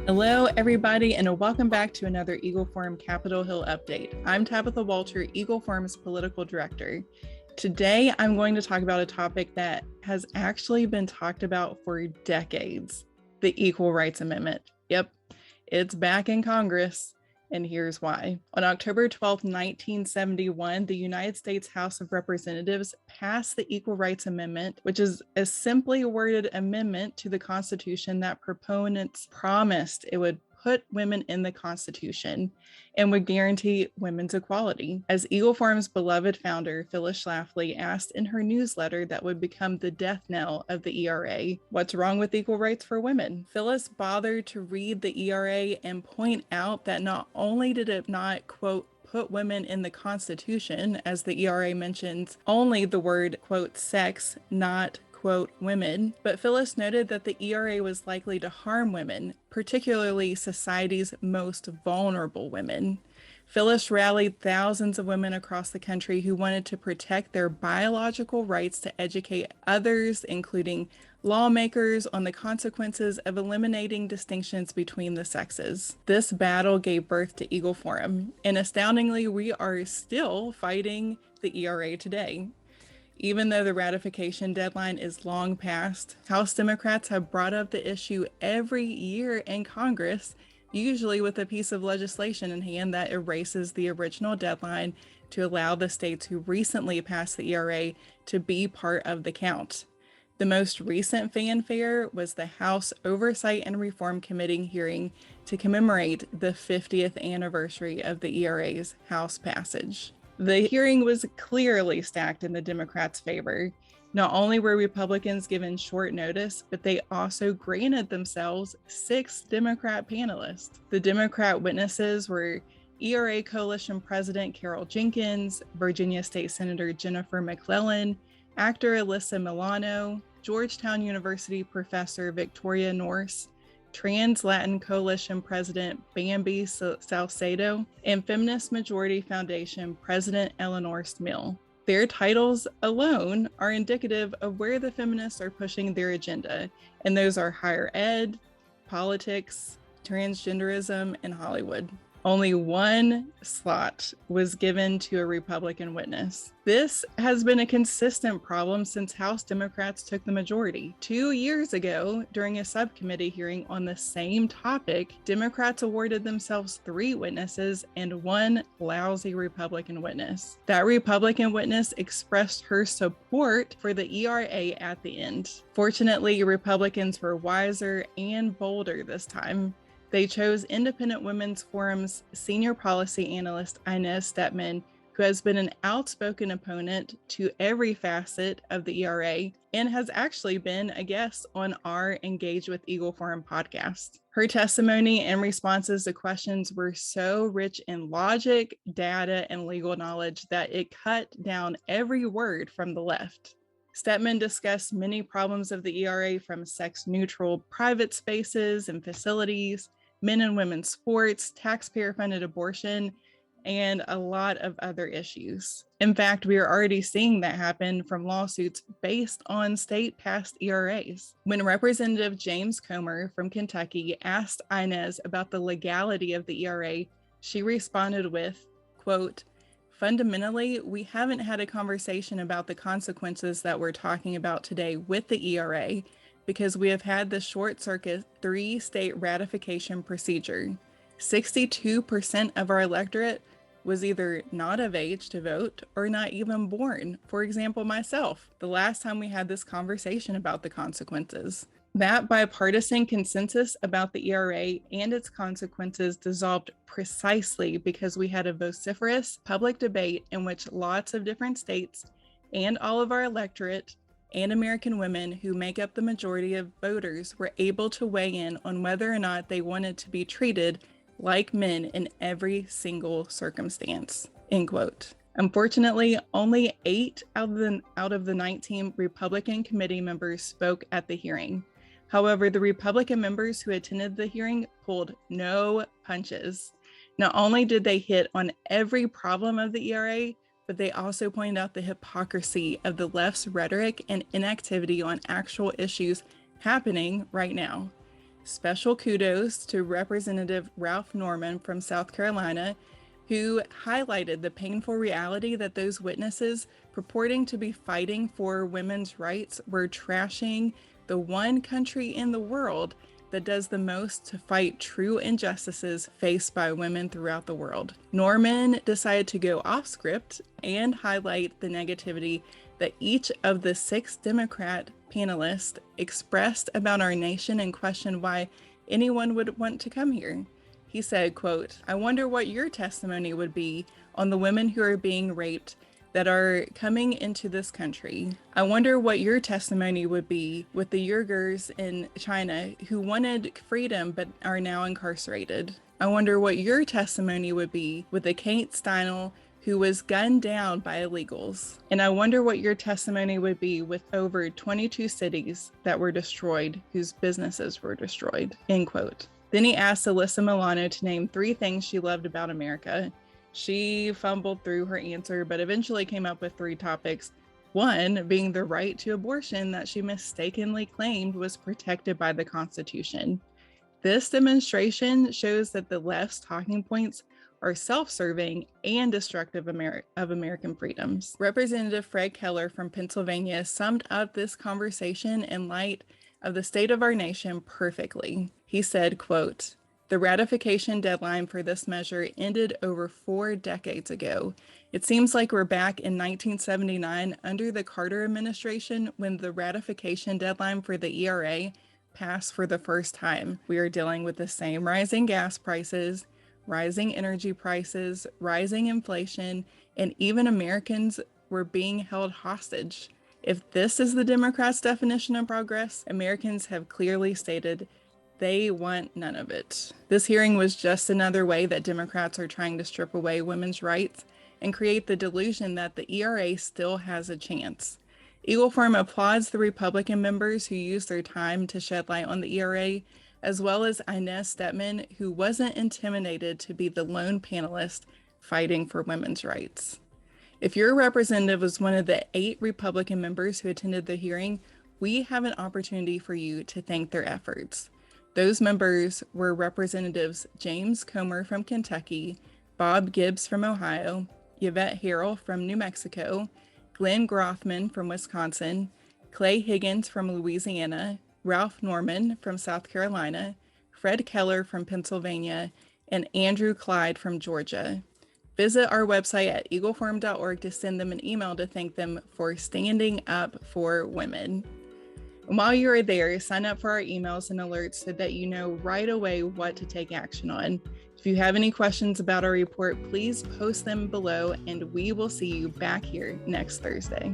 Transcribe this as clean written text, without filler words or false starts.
Hello, everybody, and welcome back to another Eagle Forum Capitol Hill update. I'm Tabitha Walter, Eagle Forum's political director. Today, I'm going to talk about a topic that has actually been talked about for decades, the Equal Rights Amendment. Yep, it's back in Congress, and here's why. On October 12, 1971, the United States House of Representatives passed the Equal Rights Amendment, which is a simply worded amendment to the Constitution that proponents promised it would put women in the Constitution and would guarantee women's equality. As Eagle Forum's beloved founder, Phyllis Schlafly, asked in her newsletter that would become the death knell of the ERA, what's wrong with equal rights for women? Phyllis bothered to read the ERA and point out that not only did it not, quote, put women in the Constitution, as the ERA mentions only the word, quote, sex, not, quote, women, but Phyllis noted that the ERA was likely to harm women, particularly society's most vulnerable women. Phyllis rallied thousands of women across the country who wanted to protect their biological rights to educate others, including lawmakers, on the consequences of eliminating distinctions between the sexes. This battle gave birth to Eagle Forum, and astoundingly, we are still fighting the ERA today. Even though the ratification deadline is long past, House Democrats have brought up the issue every year in Congress, usually with a piece of legislation in hand that erases the original deadline to allow the states who recently passed the ERA to be part of the count. The most recent fanfare was the House Oversight and Reform Committee hearing to commemorate the 50th anniversary of the ERA's House passage. The hearing was clearly stacked in the Democrats' favor. Not only were Republicans given short notice, but they also granted themselves 6 Democrat panelists. The Democrat witnesses were ERA Coalition President Carol Jenkins, Virginia State Senator Jennifer McClellan, actor Alyssa Milano, Georgetown University Professor Victoria Norse, Trans Latin Coalition President Bambi Salcedo, and Feminist Majority Foundation President Eleanor Smil. Their titles alone are indicative of where the feminists are pushing their agenda, and those are higher ed, politics, transgenderism, and Hollywood. Only one slot was given to a Republican witness. This has been a consistent problem since House Democrats took the majority. 2 years ago, during a subcommittee hearing on the same topic, Democrats awarded themselves 3 witnesses and 1 lousy Republican witness. That Republican witness expressed her support for the ERA at the end. Fortunately, Republicans were wiser and bolder this time. They chose Independent Women's Forum's senior policy analyst, Inez Stepman, who has been an outspoken opponent to every facet of the ERA and has actually been a guest on our Engage with Eagle Forum podcast. Her testimony and responses to questions were so rich in logic, data, and legal knowledge that it cut down every word from the left. Stepman discussed many problems of the ERA, from sex-neutral private spaces and facilities, men and women's sports, taxpayer-funded abortion, and a lot of other issues. In fact, we are already seeing that happen from lawsuits based on state-passed ERAs. When Representative James Comer from Kentucky asked Inez about the legality of the ERA, she responded with, quote, "Fundamentally, we haven't had a conversation about the consequences that we're talking about today with the ERA, because we have had the short-circuit 3-state ratification procedure. 62% of our electorate was either not of age to vote or not even born. For example, myself, the last time we had this conversation about the consequences. That bipartisan consensus about the ERA and its consequences dissolved precisely because we had a vociferous public debate in which lots of different states and all of our electorate and American women who make up the majority of voters were able to weigh in on whether or not they wanted to be treated like men in every single circumstance," end quote. Unfortunately, only 8 out of the 19 Republican committee members spoke at the hearing. However, the Republican members who attended the hearing pulled no punches. Not only did they hit on every problem of the ERA, but they also pointed out the hypocrisy of the left's rhetoric and inactivity on actual issues happening right now. Special kudos to Representative Ralph Norman from South Carolina, who highlighted the painful reality that those witnesses purporting to be fighting for women's rights were trashing the one country in the world that does the most to fight true injustices faced by women throughout the world. Norman decided to go off script and highlight the negativity that each of the 6 Democrat panelists expressed about our nation and questioned why anyone would want to come here. He said, quote, "I wonder what your testimony would be on the women who are being raped that are coming into this country. I wonder what your testimony would be with the Uyghurs in China who wanted freedom but are now incarcerated. I wonder what your testimony would be with the Kate Steinle who was gunned down by illegals. And I wonder what your testimony would be with over 22 cities that were destroyed, whose businesses were destroyed," end quote. Then he asked Alyssa Milano to name 3 things she loved about America. She fumbled through her answer, but eventually came up with 3 topics. One being the right to abortion that she mistakenly claimed was protected by the Constitution. This demonstration shows that the left's talking points are self-serving and destructive of American freedoms. Representative Fred Keller from Pennsylvania summed up this conversation in light of the state of our nation perfectly. He said, quote, "The ratification deadline for this measure ended over 4 decades ago. It seems like we're back in 1979 under the Carter administration when the ratification deadline for the ERA passed for the first time. We are dealing with the same rising gas prices, rising energy prices, rising inflation, and even Americans were being held hostage. If this is the Democrats' definition of progress, Americans have clearly stated they want none of it." This hearing was just another way that Democrats are trying to strip away women's rights and create the delusion that the ERA still has a chance. Eagle Forum applauds the Republican members who used their time to shed light on the ERA, as well as Inez Stepman, who wasn't intimidated to be the lone panelist fighting for women's rights. If your representative was one of the 8 Republican members who attended the hearing, we have an opportunity for you to thank their efforts. Those members were Representatives James Comer from Kentucky, Bob Gibbs from Ohio, Yvette Harrell from New Mexico, Glenn Grothman from Wisconsin, Clay Higgins from Louisiana, Ralph Norman from South Carolina, Fred Keller from Pennsylvania, and Andrew Clyde from Georgia. Visit our website at eagleforum.org to send them an email to thank them for standing up for women. And while you are there, sign up for our emails and alerts so that you know right away what to take action on. If you have any questions about our report, please post them below, and we will see you back here next Thursday.